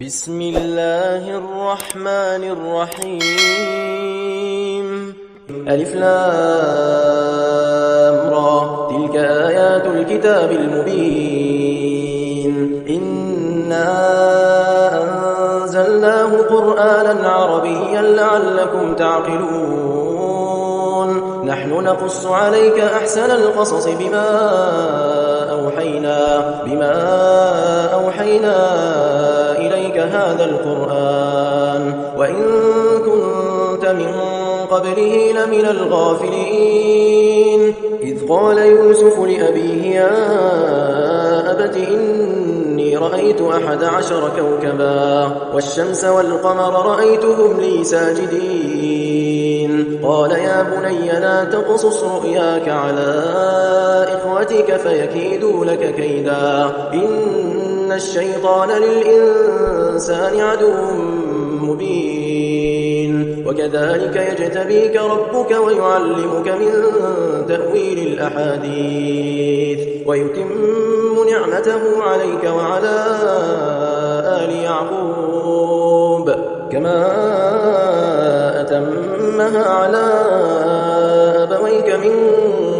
بسم الله الرحمن الرحيم ألف لام را تلك آيات الكتاب المبين إنا أنزلناه قرآنا عربيا لعلكم تعقلون نحن نقص عليك أحسن القصص بما أوحينا إليك هذا القرآن وإن كنت من قبله لمن الغافلين إذ قال يوسف لأبيه يا أبت إني رأيت 11 كوكبا والشمس والقمر رأيتهم لي ساجدين قال يا بني لا تقصص رؤياك على إخوتك فيكيدوا لك كيدا إن الشيطان للإنسان عدو مبين وكذلك يجتبيك ربك ويعلمك من تأويل الأحاديث ويتم نعمته عليك وعلى آل يعقوب كما أتمها على أبويك من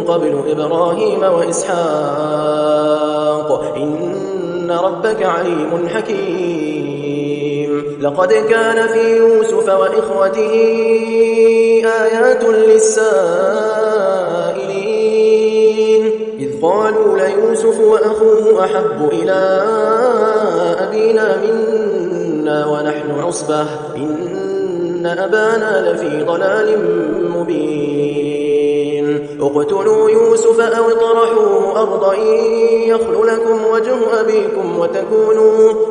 قبل إبراهيم وإسحاق إن ربك عليم حكيم لقد كان في يوسف وإخوته آيات للسائلين إذ قالوا ليوسف وأخوه أحب إلى أبينا منا ونحن عصبة إن أبانا لفي ضلال مبين اقتلوا يوسف أو اطرحوه أرضا يخل لكم وجه أبيكم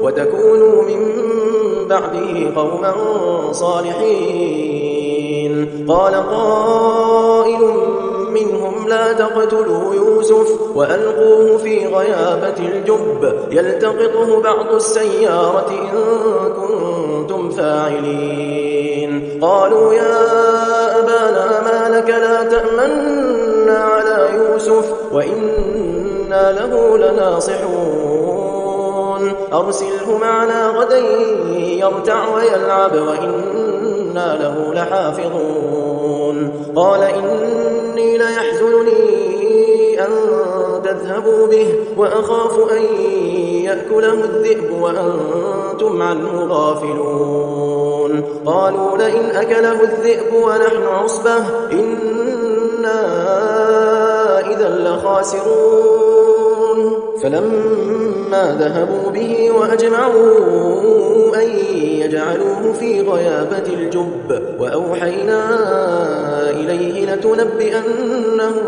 وتكونوا من بعده قوما صالحين قال قائل منهم لا تقتلوا يوسف وألقوه في غيابة الجب يلتقطه بعض السيارة إن كنتم فاعلين قالوا يا أبانا ما لك لا تأمنا على يوسف وإنا له لناصحون أرسله معنا غدا يرتع ويلعب وإنا له لحافظون قال إني ليحزنني أن تذهبوا به وأخاف أن يأكله الذئب وأنتم عنه غافلون قالوا لئن أكله الذئب ونحن عصبة إنا إذا لخاسرون فلما ذهبوا به وأجمعوا أن يجعلوه في غيابة الجب وأوحينا إليه لتنبئنهم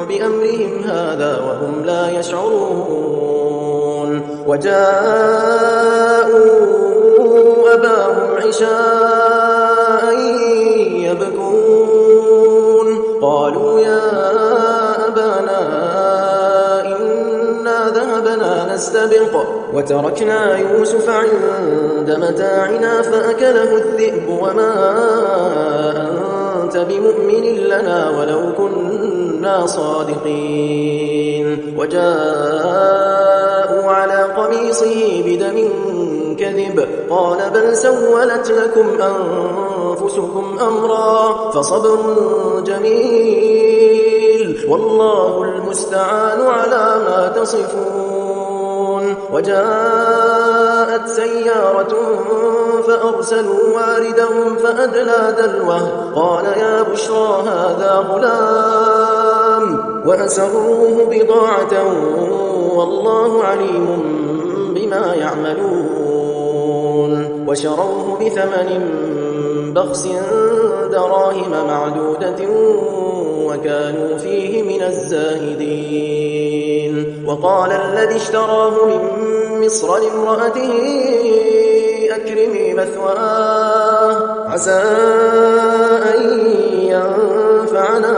بأمرهم هذا وهم لا يشعرون وجاءوا أباهم عشاء يبكون قالوا يا أبانا إنا ذهبنا نستبق وتركنا يوسف عند متاعنا فأكله الذئب وما أنت بمؤمن لنا ولو كنا صادقين وجاءوا على قميصه بدم كذب قال بل سولت لكم أنفسكم أمرا فصبر جميل والله المستعان على ما تصفون وجاءت سيارة فأرسلوا واردهم فأدلى دلوه قال يا بشرى هذا غلام وأسروه بضاعة والله عليم بما يعملون وشروه بثمن بخس دراهم معدودة وكانوا فيه من الزاهدين وقال الذي اشتراه من مصر لامرأته أكرمي مثواه عسى أن ينفعنا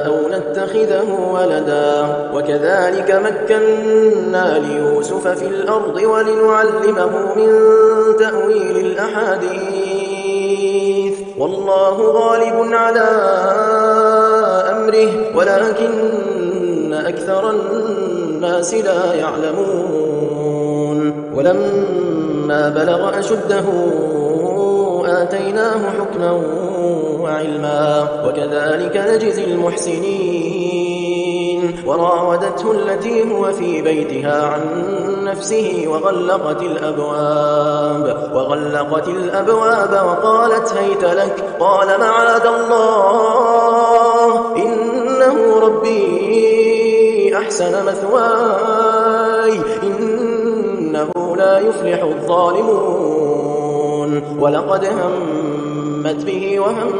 أو نتخذه ولدا وكذلك مكنا ليوسف في الأرض ولنعلمه من تأويل الأحاديث والله غالب على أمره ولكن أكثر الناس لا يعلمون ولما فلما بلغ أشده آتيناه حكما وعلما وكذلك نجزي المحسنين. وراودته التي هو في بيتها عن نفسه وغلقت الأبواب وقالت هيت لك. قال معاذ الله إنه ربي أحسن مثواي إنه لا يفلح الظالمون. ولقد همت به وهم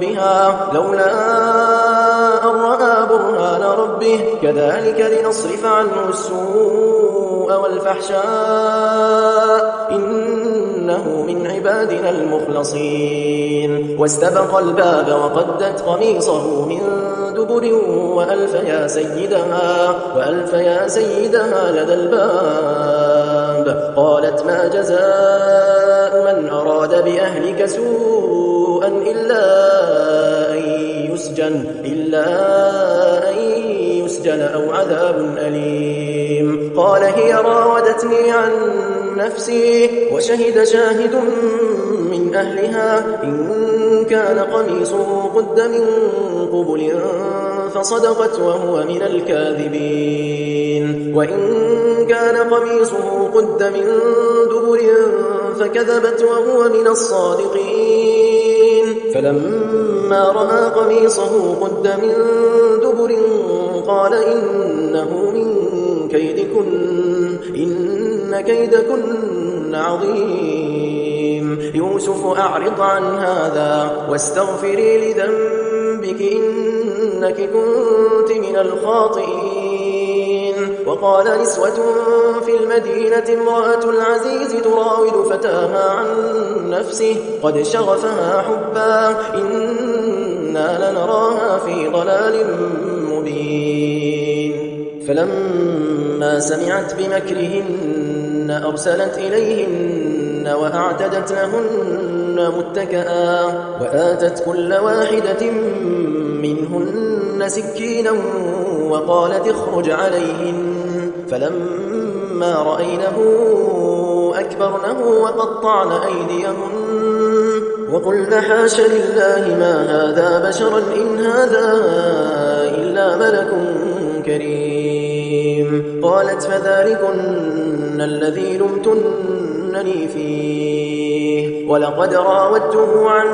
بها لولا أن رأى برهان ربه كذلك لنصرف عنه السوء والفحشاء إنه من عبادنا المخلصين. واستبق الباب وقدت قميصه من دبر وألف يا سيدها لدى الباب. قالت ما جزاء من أراد بأهلك سوءا إلا أن يسجن أو عذاب أليم. قال هي راودتني عن نفسي وشهد شاهد من أهلها إن كان قميصه قد من قبل فصدقت وهو من الكاذبين وإن كان قميصه قد من دبر فكذبت وهو من الصادقين. فلما رأى قميصه قد من دبر قال إنه من كيدكن إن كيدكن عظيم. يوسف أعرض عن هذا واستغفري لذنبك إنك كنت من الخاطئين. وقال نسوة في المدينة امرأة العزيز تراود فتاها عن نفسه قد شغفها حبا إنا لنراها في ضلال مبين. فلما سمعت بمكرهن أرسلت إليهن وأعتدت لهن متكئا وآتت كل واحدة منهن سكينا وقالت اخرج عليهن. فلما رأينه أكبرنه وقطعن أيديهن وقلن حاش لله ما هذا بشرا إن هذا إلا ملك كريم. قالت فذلكن الذي لمتنني فيه ولقد راودته عن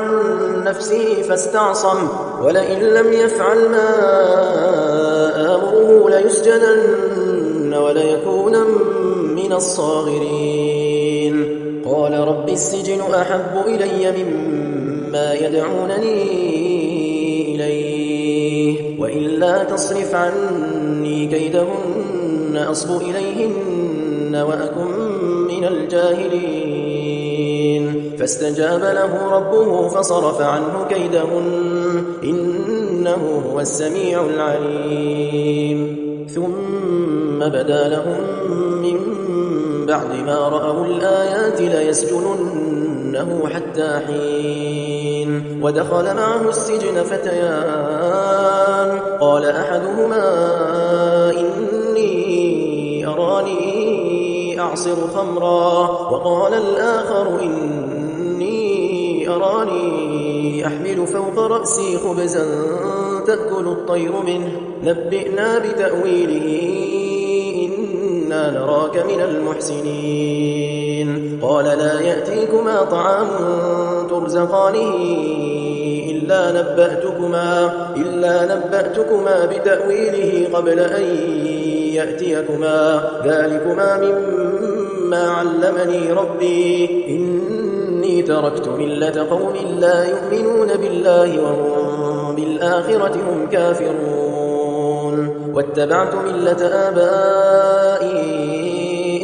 نفسه فاستعصم ولئن لم يفعل ما آمره ليسجنن وليكون من الصاغرين. قال رب السجن أحب إلي مما يدعونني إليه وإلا تصرف عني كيدهن أصب إليهن وأكن من الجاهلين. فاستجاب له ربه فصرف عنه كيدهن إنه هو السميع العليم. ثم بدا لهم من بعد ما رأوا الآيات ليسجننه حتى حين. ودخل معه السجن فتيان قال أحدهما إني أراني أعصر خمرا وقال الآخر إني أراني أحمل فوق رأسي خبزا تأكل الطير منه نبئنا بتأويله إنا نراك من المحسنين. قال لا يأتيكما طعام ترزقانه إلا نبأتكما بتأويله قبل أن يأتيكما ذلكما مما علمني ربي إني تركت ملة قوم لا يؤمنون بالله وهم بالآخرة هم كافرون واتبعت ملة آبائي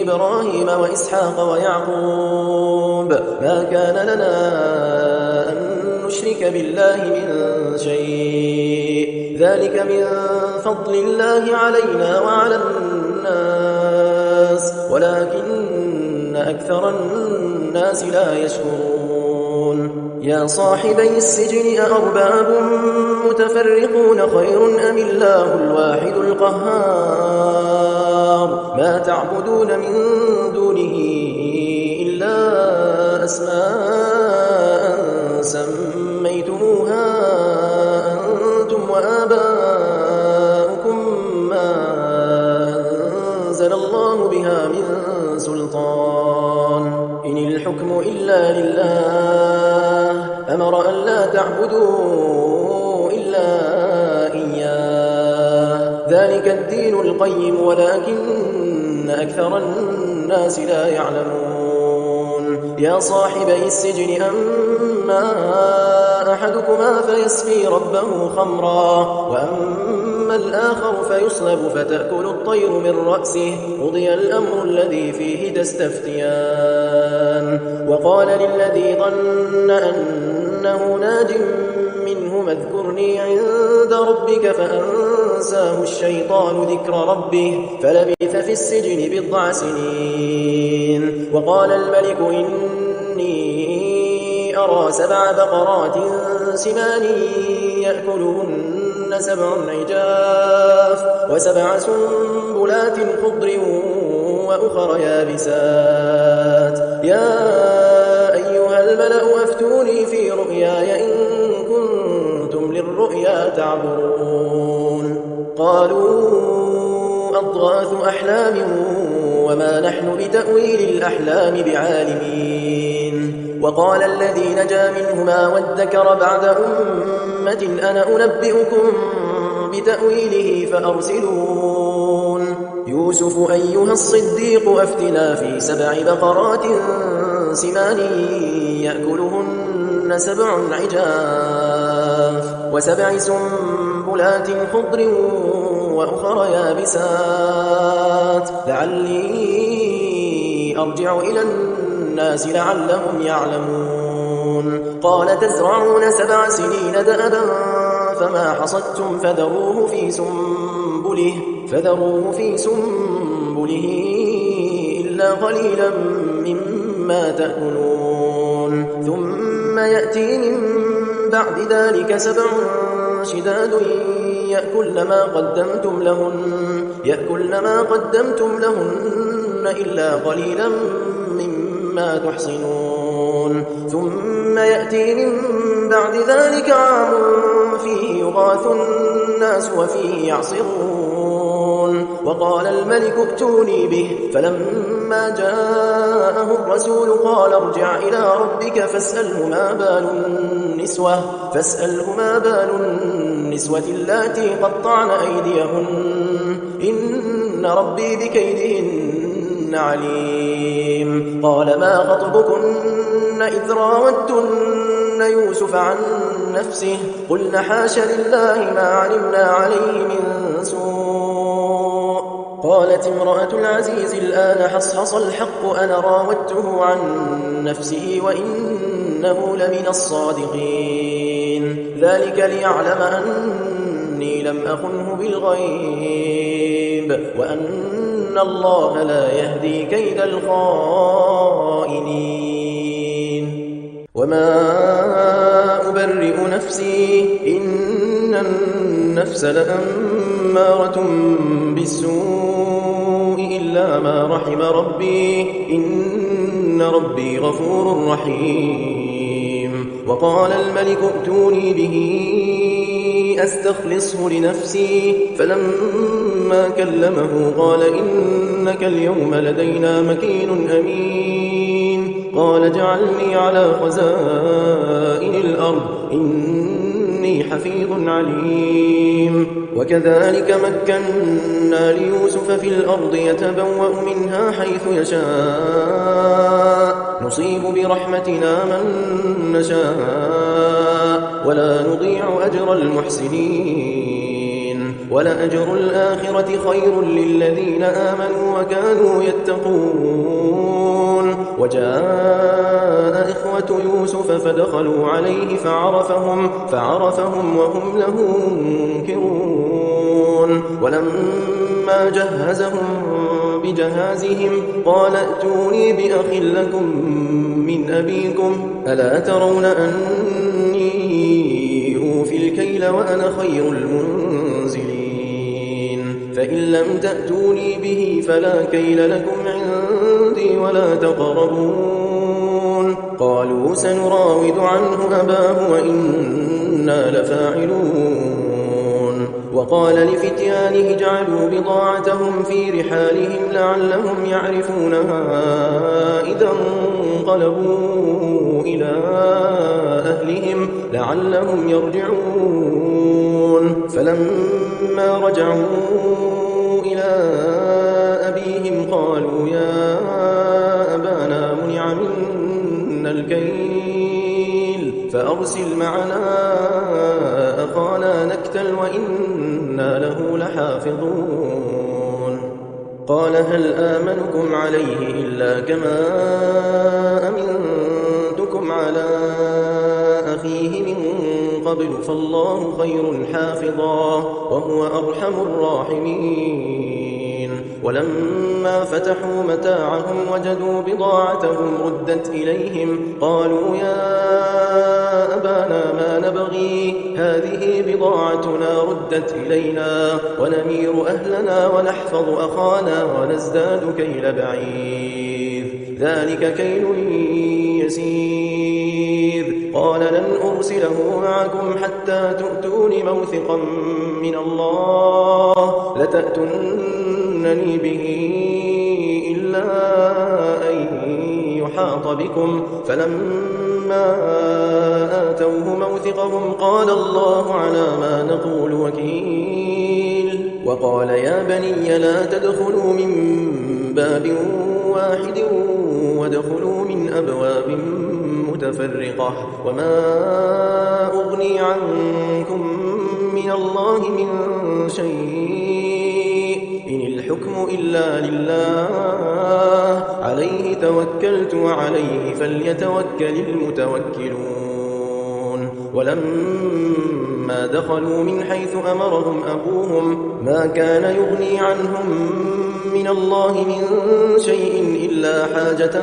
إبراهيم وإسحاق ويعقوب ما كان لنا أن نشرك بالله من شيء ذلك من فضل الله علينا وعلى الناس ولكن أكثر الناس لا يشكرون. يا صاحبي السجن أأرباب متفرقون خير أم الله الواحد القهار ما تعبدون من دونه الحكم إلا لله أمر أن لا تعبدوا إلا إياه ذلك الدين القيم ولكن أكثر الناس لا يعلمون يا صاحبي السجن أما أحدكما فيسقي ربه خمرا وأما الآخر فيصلب فتأكل الطير من رأسه قضي الأمر الذي فيه تستفتيان وقال للذي ظن أنه ناج منه اذكرني عند ربك فأنساه الشيطان ذكر ربه فلبث في السجن 10 سنين وقال الملك إني أرى 7 بقرات سمان يأكلهن 7 عجاف و7 سنبلات خضر وأخر يابسات يا أيها الملأ أفتوني في رؤياي إن كنتم للرؤيا تعبرون قالوا أضغاث أحلام وما نحن بتأويل الأحلام بعالمين وقال الذي نجا منهما وادكر بعد أمة أنا أنبئكم بتأويله فأرسلون يوسف أيها الصديق أفتنا في 7 بقرات سمان يأكلهن 7 عجاف و7 سنبلات خضر وأخر يابسات لعلي أرجع إلى الناس لعلهم يعلمون قال تزرعون 7 سنين دأبا فما حصدتم فذروه في سنبله إلا قليلا مما تأكلون ثم يأتي من بعد ذلك 7 شداد يأكلن ما قدمتم لهن إلا قليلا مما تحصنون ثم يأتي من بعد ذلك عام فيه يغاث الناس وفيه يعصرون وقال الملك ائتوني به فلما جاءه الرسول قال ارجع إلى ربك فاسأله ما بال النسوة اللاتي قطعن أيديهن إن ربي بكيدهن عليم قال ما خطبكن إذ راودتن يوسف عن نفسه قلن حاش لله ما علمنا عليه من سوء قالت امرأة العزيز الآن حصحص الحق أنا راودته عن نفسه وإنه لمن الصادقين ذلك ليعلم أني لم أخنه بالغيب وأن الله لا يهدي كيد الخائنين وما أبرئ نفسي إن النفس لأمارة بالسوء إلا ما رحم ربي إن ربي غفور رحيم وقال الملك ائتوني به أستخلصه لنفسي فلما كلمه قال إنك اليوم لدينا مكين أمين قال اجعلني على خزائن الأرض إني حفيظ عليم وكذلك مكنا ليوسف في الأرض يتبوأ منها حيث يشاء نصيب برحمتنا من نشاء ولا نضيع أجر المحسنين ولأجر الآخرة خير للذين آمنوا وكانوا يتقون وجاء إخوة يوسف فدخلوا عليه فعرفهم وهم له منكرون ولما جهزهم بجهازهم قال ائتوني بأخ لكم من أبيكم ألا ترون أني أوفي الكيل وأنا خير المنزلين فإن لم تأتوني به فلا كيل لكم عندي ولا تقربون قالوا سنراود عنه أباه وإنا لفاعلون وقال لفتيانه اجعلوا بضاعتهم في رحالهم لعلهم يعرفونها إذا انقلبوا إلى أهلهم لعلهم يرجعون فلما رجعوا إلى أبيهم قالوا يا أبانا منع منا الكيل فأرسل معنا أخانا نكتل وإنا له لحافظون قال هل آمنكم عليه إلا كما أمنتكم على أخيه من قبل فالله خير حافظا وهو أرحم الراحمين ولما فتحوا متاعهم وجدوا بضاعتهم ردت إليهم قالوا يا أبانا ما نبغي هذه بضاعتنا ردت إلينا ونمير أهلنا ونحفظ أخانا ونزداد كيل بعير ذلك كيل يسير قال لن أرسله معكم حتى تؤتون موثقا من الله لتأتونني به إلا أن يحاط بكم فلما آتوه موثقهم قال الله على ما نقول وكيل وقال يا بني لا تدخلوا من باب واحد وادخلوا من أبواب متفرقة وما أغني عنكم من الله من شيء إن الحكم إلا لله عليه توكلت وعليه فليتوكل المتوكلون ولما دخلوا من حيث أمرهم أبوهم ما كان يغني عنهم من الله من شيء إلا حاجة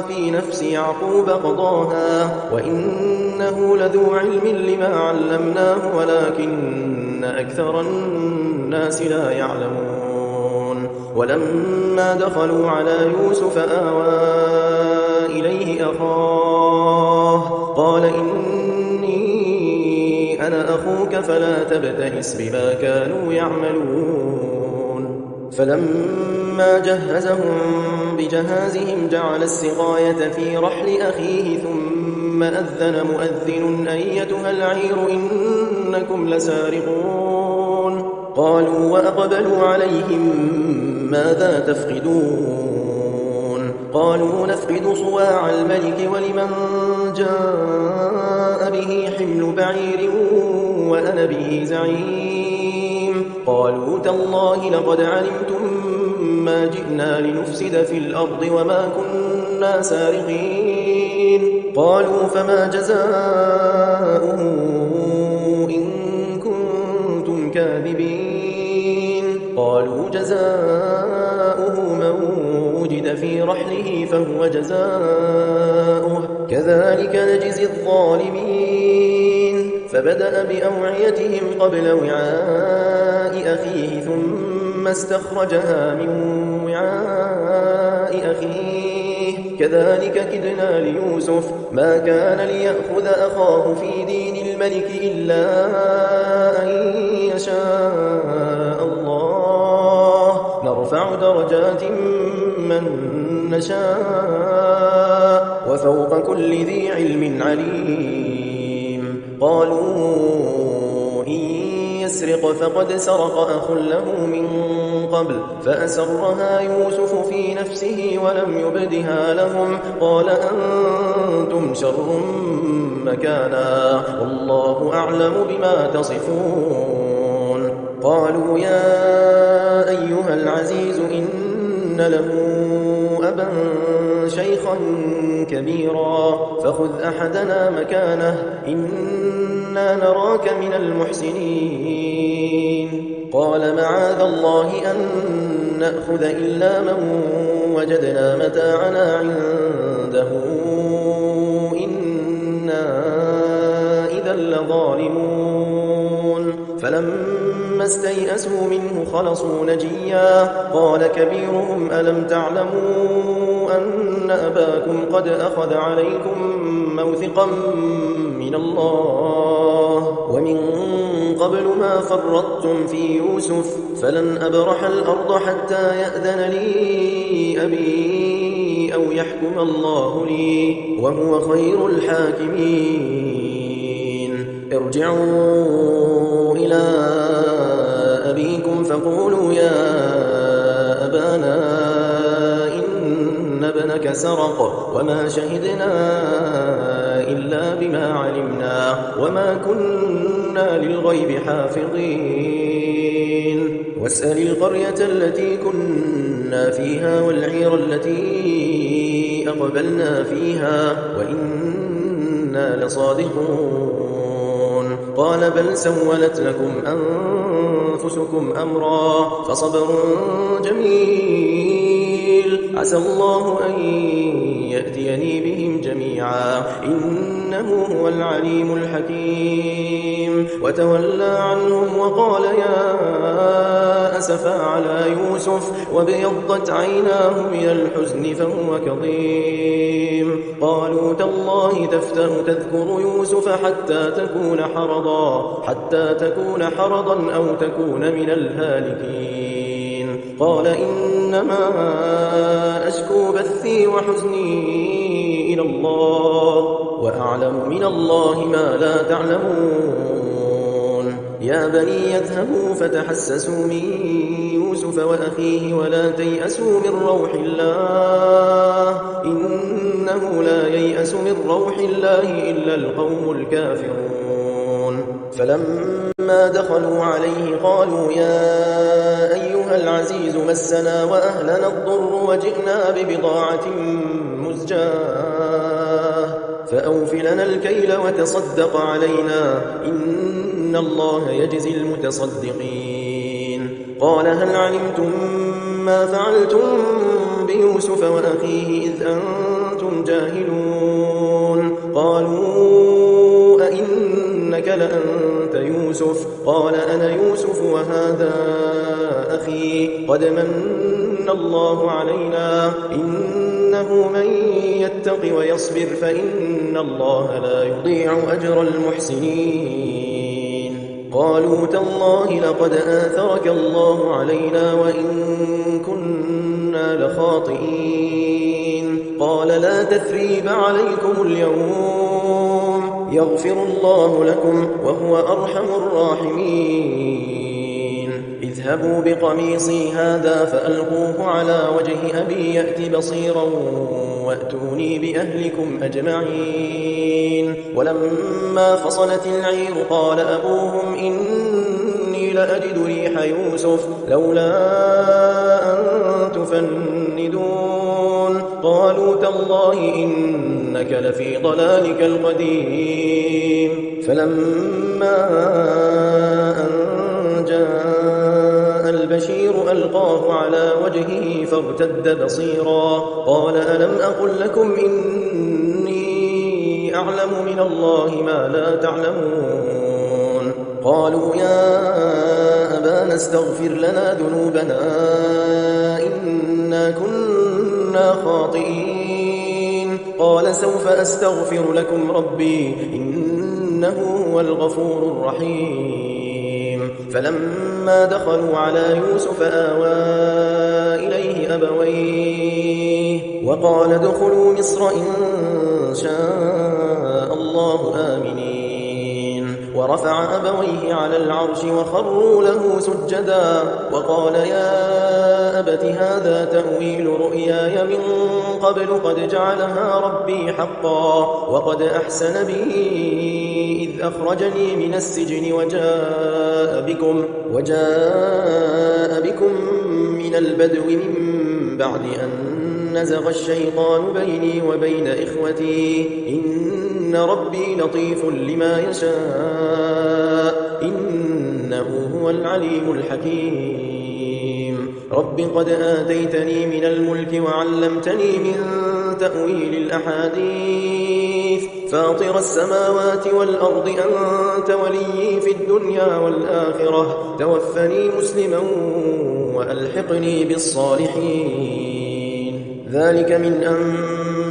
في نفس يعقوب قضاها وإنه لذو علم لما علمناه ولكن أكثر الناس لا يعلمون ولما دخلوا على يوسف آوى إليه أخاه قال إني أنا أخوك فلا تبتئس بما كانوا يعملون فلما جهزهم بجهازهم جعل السقاية في رحل أخيه ثم أذن مؤذن أيتها العير إنكم لسارقون قالوا وأقبلوا عليهم ماذا تفقدون قالوا نفقد صواع الملك ولمن جاء به حمل بعير وأنا به زعيم قالوا تالله لقد علمتم ما جئنا لنفسد في الأرض وما كنا سارقين قالوا فما جزاؤه إن كنتم كاذبين قالوا جزاؤه من وجد في رحله فهو جزاؤه كذلك نجزي الظالمين فبدأ بأوعيتهم قبل وعاء أخيه ثم استخرجها من وعاء أخيه كذلك كدنا ليوسف ما كان ليأخذ أخاه في دين الملك إلا أن يشاء الله نرفع درجات من نشاء وفوق كل ذي علم عليم قالوا إن يسرق فقد سرق أخ له من قبل فأسرها يوسف في نفسه ولم يبدها لهم قال أنتم شر مكانا والله أعلم بما تصفون قالوا يا أيها العزيز إن له أبا شيخا كبيرا فخذ أحدنا مكانه إنا نراك من المحسنين قال معاذ الله أن نأخذ إلا من وجدنا متاعنا عنده إنا إذا لظالمون فلما استيئسوا منه خلصوا نجيا قال كبيرهم ألم تعلموا أن أباكم قد أخذ عليكم موثقا من الله ومن قبل ما فرطتم في يوسف فلن أبرح الأرض حتى يأذن لي أبي أو يحكم الله لي وهو خير الحاكمين. ارجعوا إلى أبيكم فقولوا يا أبانا إن ابنك سرق وما شهدنا إلا بما علمنا وما كنا للغيب حافظين. واسأل القرية التي كنا فيها والعير التي أقبلنا فيها وإنا لصادقون. قال بل سولت لكم أنفسكم أمرا فصبر جميل عسى الله أن يأتيني بهم جميعا إنه هو العليم الحكيم. وتولى عنهم وقال يا أسفا على يوسف وابيضت عيناه من الحزن فهو كظيم. قالوا تالله تفتأ تذكر يوسف حتى تكون حرضا أو تكون من الهالكين. قال إنما أشكو بثي وحزني إلى الله وأعلم من الله ما لا تعلمون. يا بني يذهبوا فتحسسوا من يوسف وأخيه ولا تيأسوا من روح الله إنه لا ييأس من روح الله إلا القوم الكافرون. فلما دخلوا عليه قالوا يا أيها العزيز مسنا وأهلنا الضر وجئنا ببضاعة مزجاة فأوف لنا الكيل وتصدق علينا إن الله يجزي المتصدقين. قال هل علمتم ما فعلتم بيوسف وأخيه إذ أنتم جاهلون؟ قالوا أئنك لأنت يوسف؟ قال أنا يوسف وهذا أخي قد من الله علينا إنه من يتق ويصبر فإن الله لا يضيع أجر المحسنين. قالوا تالله لقد آثرك الله علينا وإن كنا لخاطئين. قال لا تثريب عليكم اليوم يغفر الله لكم وهو أرحم الراحمين. اذهبوا بقميصي هذا فألقوه على وجه أبي يأت بصيرا وأتوني بأهلكم أجمعين. ولما فصلت العير قال أبوهم إني لأجد ريح يوسف لولا أن تفندون. قالوا تالله إنك لفي ضلالك القديم. فلما أن جاء البشير ألقاه على وجهه فارتد بصيرا قال ألم أقل لكم إني أعلم من الله ما لا تعلمون؟ قالوا يا أبانا استغفر لنا ذنوبنا إنا كنا خاطئين. قال سوف أستغفر لكم ربي إنه هو الغفور الرحيم. فلما دخلوا على يوسف آوى إليه أبويه وقال ادخلوا مصر إن شاء الله آمنين. ورفع أبويه على العرش وخروا له سجدا وقال يا أبت هذا تأويل رؤياي من قبل قد جعلها ربي حقا وقد أحسن بي إذ أخرجني من السجن وجاء بكم من البدو من بعد أن نزغ الشيطان بيني وبين إخوتي إن ربي لطيف لما يشاء إنه هو العليم الحكيم. رب قد آتيتني من الملك وعلمتني من تأويل الأحاديث فاطر السماوات والأرض أنت وليي في الدنيا والآخرة توفني مسلما وألحقني بالصالحين. ذلك من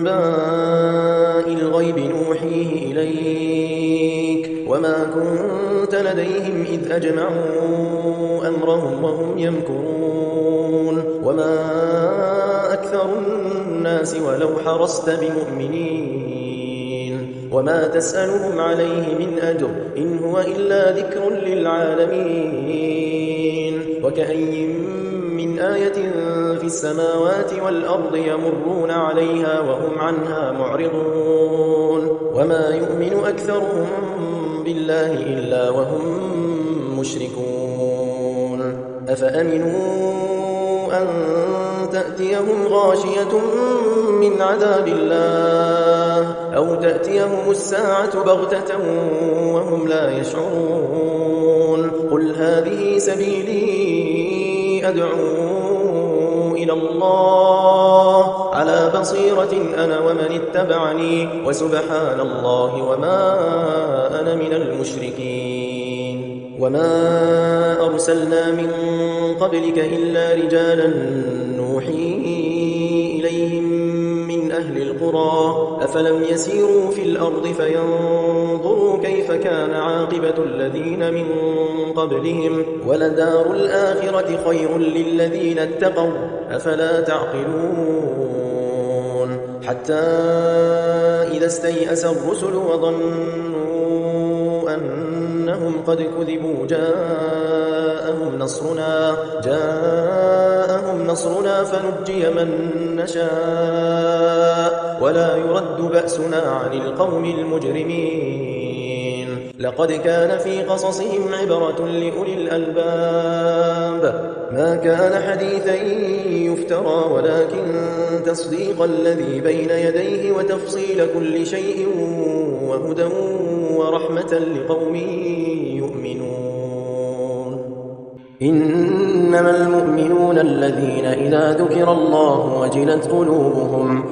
أنباء الغيب نوحيه إليك وما كنت لديهم إذ أجمعوا أمرهم وهم يمكرون وما أكثر الناس ولو حرصت بمؤمنين وما تسألهم عليه من أجر إن هو إلا ذكر للعالمين وكأي من آية في السماوات والأرض يمرون عليها وهم عنها معرضون وما يؤمن أكثرهم بالله إلا وهم مشركون أفأمنوا أن تأتيهم غاشية من عذاب الله أو تأتيهم الساعة بغتة وهم لا يشعرون قل هذه سبيلي أدعو إلى الله على بصيرة أنا ومن اتبعني وسبحان الله وما أنا من المشركين وما أرسلنا من قبلك إلا رجالا نوحي إليهم من أهل القرى أفلم يسيروا في الأرض فينظروا كيف كان عاقبة الذين من قبلهم ولدار الآخرة خير للذين اتقوا أفلا تعقلون حتى إذا استيأس الرسل وظنوا أنهم قد كذبوا جاءهم نصرنا فنجي من نشاء ولا يرد بأسنا عن القوم المجرمين لقد كان في قصصهم عبرة لأولي الألباب ما كان حديثا يفترى ولكن تصديق الذي بين يديه وتفصيل كل شيء وهدى ورحمة لقوم يؤمنون إنما المؤمنون الذين إذا ذكر الله وجلت قلوبهم